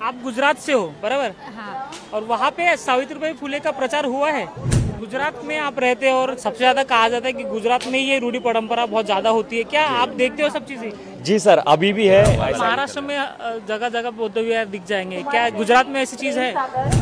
आप गुजरात से हो, बराबर? हाँ। और वहाँ पे सावित्रीबाई फुले का प्रचार हुआ है। गुजरात में आप रहते हो और सबसे ज्यादा कहा जाता है कि गुजरात में ये रूढ़ी परंपरा बहुत ज्यादा होती है। क्या आप देखते हो सब चीजें? जी सर, अभी भी है। महाराष्ट्र में जगह जगह बौद्ध विहार दिख जाएंगे, क्या गुजरात में ऐसी चीज है?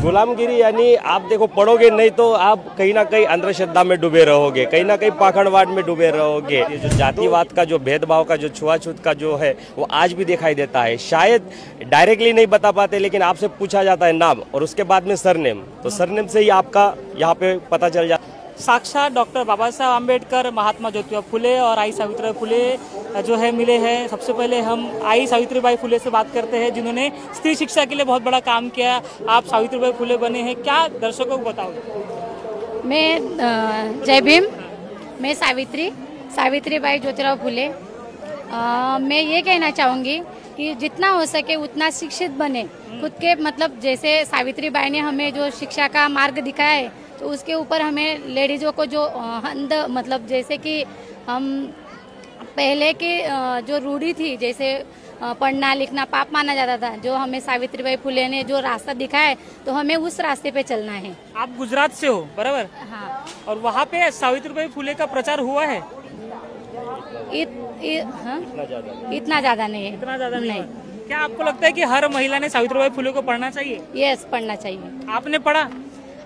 गुलामगिरी यानी आप देखो, पढ़ोगे नहीं तो आप कहीं ना कहीं अंधश्रद्धा में डूबे रहोगे, कहीं ना कहीं पाखंडवाद में डूबे रहोगे। ये जो जातिवाद का, जो भेदभाव का, जो छुआछूत का जो है, वो आज भी दिखाई देता है। शायद डायरेक्टली नहीं बता पाते, लेकिन आपसे पूछा जाता है नाम और उसके बाद में सरनेम, तो सरनेम से ही आपका यहाँ पे पता चल जाता है। साक्षात डॉक्टर बाबा साहब आम्बेडकर, महात्मा ज्योतिबा फुले और आई सावित्रीबाई फुले जो है मिले हैं। सबसे पहले हम आई सावित्रीबाई फुले से बात करते हैं, जिन्होंने स्त्री शिक्षा के लिए बहुत बड़ा काम किया। आप सावित्रीबाई फुले बने हैं, क्या दर्शकों को बताओगे? मैं जय भीम। मैं सावित्रीबाई ज्योतिराव फुले। मैं ये कहना चाहूँगी कि जितना हो सके उतना शिक्षित बने। खुद के मतलब जैसे सावित्रीबाई ने हमें जो शिक्षा का मार्ग दिखाया है, तो उसके ऊपर हमें लेडीज़ों को जो मतलब जैसे कि हम पहले के जो रूढ़ी थी, जैसे पढ़ना लिखना पाप माना जाता था, जो हमें सावित्रीबाई फुले ने जो रास्ता दिखाया है, तो हमें उस रास्ते पे चलना है। आप गुजरात से हो, बराबर? हाँ। और वहाँ पे सावित्रीबाई फुले का प्रचार हुआ है? इतना ज्यादा नहीं है। इतना ज्यादा नहीं। क्या आपको लगता है कि हर महिला ने सावित्रीबाई फुले को पढ़ना चाहिए? यस, पढ़ना चाहिए। आपने पढ़ा?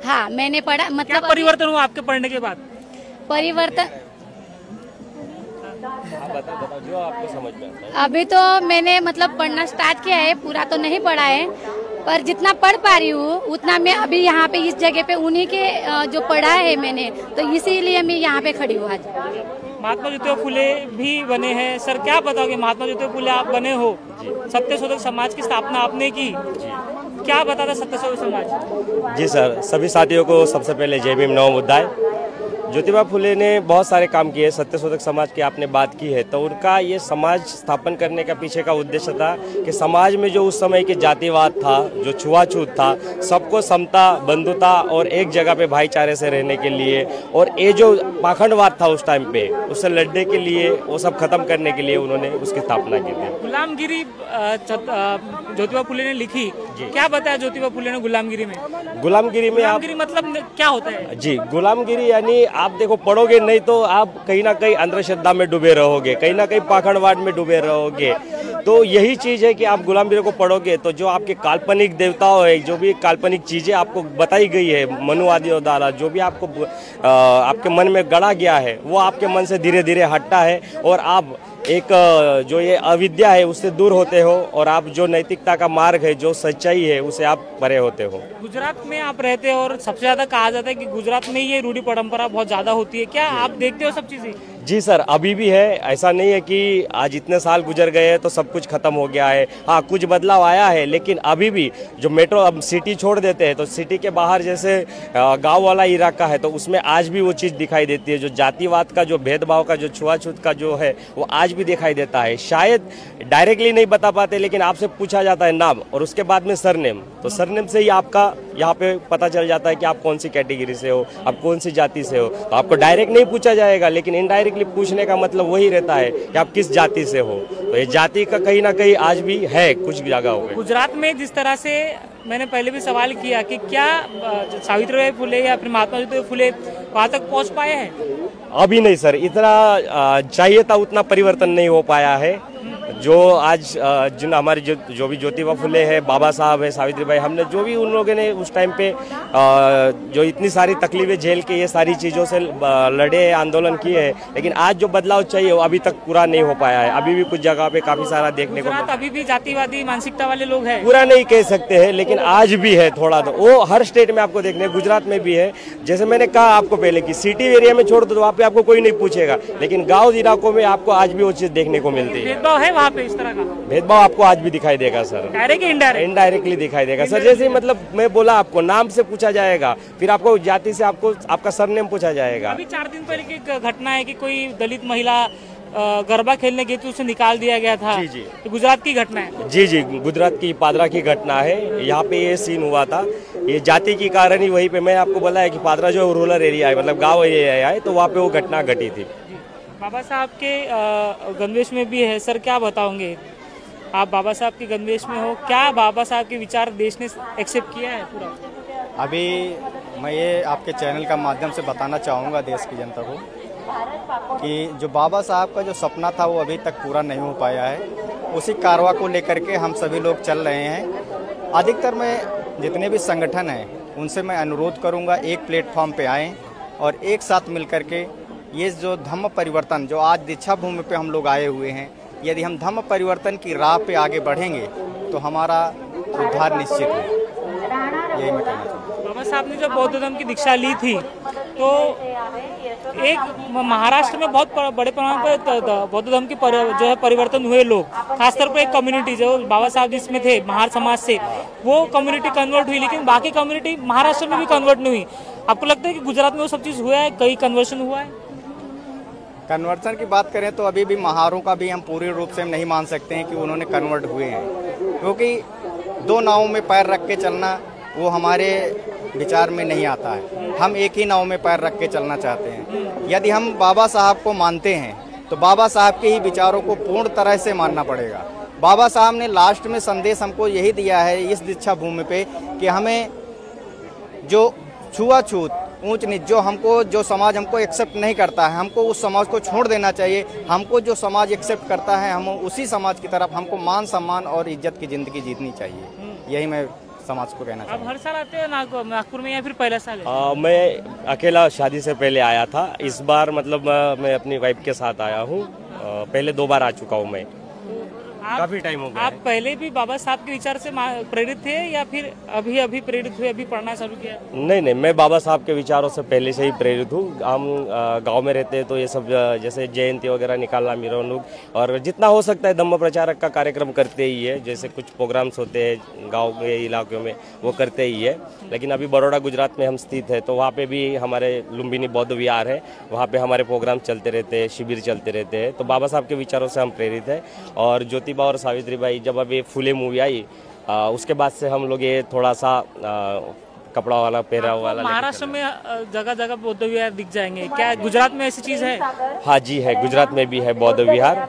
हाँ, मैंने पढ़ा। मतलब क्या परिवर्तन हुआ आपके पढ़ने के बाद? परिवर्तन बताओ जो आपको समझ में आता है। अभी तो मैंने मतलब पढ़ना स्टार्ट किया है, पूरा तो नहीं पढ़ा है, पर जितना पढ़ पा रही हूँ उतना मैं अभी यहाँ पे इस जगह पे उन्हीं के जो पढ़ा है मैंने, तो इसीलिए मैं यहाँ पे खड़ी हूँ आज। महात्मा ज्योतिबा फुले भी बने हैं। सर, क्या बताओगे? महात्मा ज्योतिबा फुले आप बने हो, सत्यशोधक समाज की स्थापना आपने की, क्या बताता सत्यशोधक समाज? जी सर, सभी साथियों को सबसे पहले जय भीम, नमो बुद्धाय। ज्योतिबा फुले ने बहुत सारे काम किए। सत्यशोधक समाज की आपने बात की है, तो उनका ये समाज स्थापन करने का पीछे का उद्देश्य था कि समाज में जो उस समय के जातिवाद था, जो छुआछूत था, सबको समता, बंधुता और एक जगह पे भाईचारे से रहने के लिए, और ये जो पाखंडवाद था उस टाइम पे, उससे लड़ने के लिए, वो सब खत्म करने के लिए उन्होंने उसकी स्थापना की थी। गुलामगिरी ज्योतिबा फुले ने लिखी, क्या बताया ज्योतिबा फुले ने गुलामगिरी में? गुलामगिरी मतलब क्या होता है? जी, गुलामगिरी यानी आप देखो, पढ़ोगे नहीं तो आप कहीं ना कहीं अंधश्रद्धा में डूबे रहोगे, कहीं ना कहीं पाखंडवाद में डूबे रहोगे। तो यही चीज है कि आप गुलामगिरी को पढ़ोगे तो जो आपके काल्पनिक देवताओं है, जो भी काल्पनिक चीजें आपको बताई गई है मनुवादियों द्वारा, जो भी आपको आपके मन में गढ़ा गया है, वो आपके मन से धीरे धीरे हटता है और आप एक जो ये अविद्या है उससे दूर होते हो, और आप जो नैतिकता का मार्ग है, जो सच्चाई है, उसे आप परे होते हो। गुजरात में आप रहते हो और सबसे ज्यादा कहा जाता है कि गुजरात में ये रूढ़ी परंपरा बहुत ज्यादा होती है। क्या आप देखते हो सब चीजें? जी सर, अभी भी है। ऐसा नहीं है कि आज इतने साल गुजर गए हैं तो सब कुछ खत्म हो गया है। हाँ, कुछ बदलाव आया है, लेकिन अभी भी जो मेट्रो, अब सिटी छोड़ देते हैं तो सिटी के बाहर जैसे गांव वाला इलाका है, तो उसमें आज भी वो चीज़ दिखाई देती है। जो जातिवाद का, जो भेदभाव का, जो छुआछूत का जो है, वो आज भी दिखाई देता है। शायद डायरेक्टली नहीं बता पाते, लेकिन आपसे पूछा जाता है नाम और उसके बाद में सरनेम, तो सरनेम से ही आपका यहाँ पे पता चल जाता है कि आप कौन सी कैटेगरी से हो, आप कौन सी जाति से हो। तो आपको डायरेक्ट नहीं पूछा जाएगा, लेकिन इनडायरेक्टली पूछने का मतलब वही रहता है कि आप किस जाति से हो। तो ये जाति का कहीं ना कहीं आज भी है कुछ जगहों पे। गुजरात में जिस तरह से मैंने पहले भी सवाल किया कि क्या सावित्रीबाई फुले या फिर महात्मा ज्योतिबा फुले वहाँ तक पहुँच पाए हैं? अभी नहीं सर, इतना चाहिए था उतना परिवर्तन नहीं हो पाया है। जो आज जिन हमारे जो भी ज्योतिबा फुले है, बाबा साहब है, सावित्रीबाई, हमने जो भी उन लोगों ने उस टाइम पे जो इतनी सारी तकलीफें झेल के ये सारी चीज़ों से लड़े, आंदोलन किए हैं, लेकिन आज जो बदलाव चाहिए वो अभी तक पूरा नहीं हो पाया है। अभी भी कुछ जगह पे काफी सारा देखने को मिलता है। अभी भी जातिवादी मानसिकता वाले लोग हैं, पूरा नहीं कह सकते हैं, लेकिन आज भी है थोड़ा। तो वो हर स्टेट में आपको देखने, गुजरात में भी है। जैसे मैंने कहा आपको पहले कि सिटी एरिया में छोड़ दो तो वहाँ पे आपको कोई नहीं पूछेगा, लेकिन गाँव इलाकों में आपको आज भी वो चीज़ देखने को मिलती है। भेदभाव है वहाँ पे, इस तरह का भेदभाव आपको आज भी दिखाई देगा सर, डायरेक्ट इनडायरेक्टली दिखाई देगा सर। जैसे मतलब मैं बोला, आपको नाम से पूछा जाएगा, फिर आपको जाति से आपको आपका सरनेम पूछा जाएगा। अभी 4 दिन पहले की घटना है कि कोई दलित महिला गरबा खेलने गई थी, उसे निकाल दिया गया था। जी जी, तो गुजरात की घटना है। जी जी, गुजरात की पादरा की घटना है। यहाँ पे ये सीन हुआ था, ये जाति के कारण ही। वहीं पे मैं आपको बोला है कि पादरा जो रूरल एरिया है, मतलब गाँव एरिया है, तो वहाँ पे वो घटना घटी थी। बाबा साहब के गणवेश में भी है सर, क्या बताओगे? आप बाबा साहब के गणवेश में हो, क्या बाबा साहब के विचार देश ने एक्सेप्ट किया है पूरा? अभी मैं ये आपके चैनल का माध्यम से बताना चाहूँगा देश की जनता को कि जो बाबा साहब का जो सपना था वो अभी तक पूरा नहीं हो पाया है। उसी कारवा को लेकर के हम सभी लोग चल रहे हैं। अधिकतर मैं जितने भी संगठन हैं उनसे मैं अनुरोध करूंगा एक प्लेटफॉर्म पे आएँ और एक साथ मिल कर के ये जो धम्म परिवर्तन जो आज दीक्षा भूमि पे हम लोग आए हुए हैं, यदि हम धम्म परिवर्तन की राह पे आगे बढ़ेंगे तो हमारा उद्धार निश्चित है। यही मैं कहना चाहूँगा। बाबा साहब ने जब बौद्ध धर्म की दीक्षा ली थी तो एक महाराष्ट्र में बहुत बड़े पैमाने पर बौद्ध धर्म की जो है परिवर्तन हुए लोग, खासतौर पर एक कम्युनिटी जो बाबा साहब जिसमें थे महार समाज से, वो कम्युनिटी कन्वर्ट हुई, लेकिन बाकी कम्युनिटी महाराष्ट्र में भी कन्वर्ट नहीं हुई। आपको लगता है कि गुजरात में वो सब चीज़ हुआ है, कहीं कन्वर्शन हुआ है? कन्वर्सन की बात करें तो अभी भी महारों का भी हम पूरी रूप से हम नहीं मान सकते हैं कि उन्होंने कन्वर्ट हुए हैं, क्योंकि दो नावों में पैर रख के चलना वो हमारे विचार में नहीं आता है। हम एक ही नाव में पैर रख के चलना चाहते हैं। यदि हम बाबा साहब को मानते हैं तो बाबा साहब के ही विचारों को पूर्ण तरह से मानना पड़ेगा। बाबा साहब ने लास्ट में संदेश हमको यही दिया है इस दीक्षा भूमि पे कि हमें जो छुआछूत ऊंच नीच जो समाज हमको एक्सेप्ट नहीं करता है, हमको उस समाज को छोड़ देना चाहिए। हमको जो समाज एक्सेप्ट करता है हम उसी समाज की तरफ हमको मान सम्मान और इज्जत की जिंदगी जीतनी चाहिए। यही मैं समाज को कहना आप हर साल आते हैं नागपुर में या फिर पहला साल है? मैं अकेला शादी से पहले आया था। इस बार मतलब मैं अपनी वाइफ के साथ आया हूँ। पहले 2 बार आ चुका हूँ मैं। काफी टाइम हो गया। आप पहले भी बाबा साहब के विचार से प्रेरित थे या फिर अभी प्रेरित हुए, अभी पढ़ना चालू किया? नहीं, मैं बाबा साहब के विचारों से पहले से ही प्रेरित हूँ। हम गांव में रहते हैं तो ये सब जैसे जयंती वगैरह निकालना, मिरवणूक और जितना हो सकता है धम्म प्रचारक का कार्यक्रम करते ही है। जैसे कुछ प्रोग्राम्स होते हैं गाँव के इलाकों में वो करते ही है। लेकिन अभी बड़ौदा गुजरात में हम स्थित है तो वहाँ पे भी हमारे लुम्बिनी बौद्ध विहार है, वहाँ पे हमारे प्रोग्राम चलते रहते हैं, शिविर चलते रहते हैं। तो बाबा साहब के विचारों से हम प्रेरित है। और ज्योतिबा और सावित्रीबाई जब अभी फुले मूवी आई उसके बाद से हम लोग ये थोड़ा सा कपड़ा वाला पहराव वाला महाराष्ट्र में जगह जगह बौद्ध विहार दिख जाएंगे, क्या गुजरात में ऐसी चीज है? हाँ जी है, गुजरात में भी है बौद्ध विहार।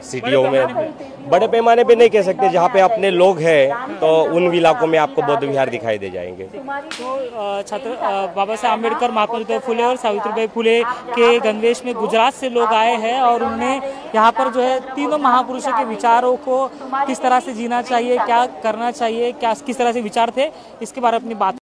सिटियों में बड़े पैमाने पे नहीं कह सकते, जहाँ पे अपने लोग हैं तो उन इलाकों में आपको बौद्ध विहार दिखाई दे जाएंगे। तो छात्र बाबा साहब अम्बेडकर, महात्मा ज्योतिबा फुले और सावित्रीबाई फुले के गणवेश में गुजरात से लोग आए हैं और उन्होंने यहाँ पर जो है तीनों महापुरुषों के विचारों को किस तरह से जीना चाहिए, क्या करना चाहिए, क्या किस तरह से विचार थे, इसके बारे में अपनी बात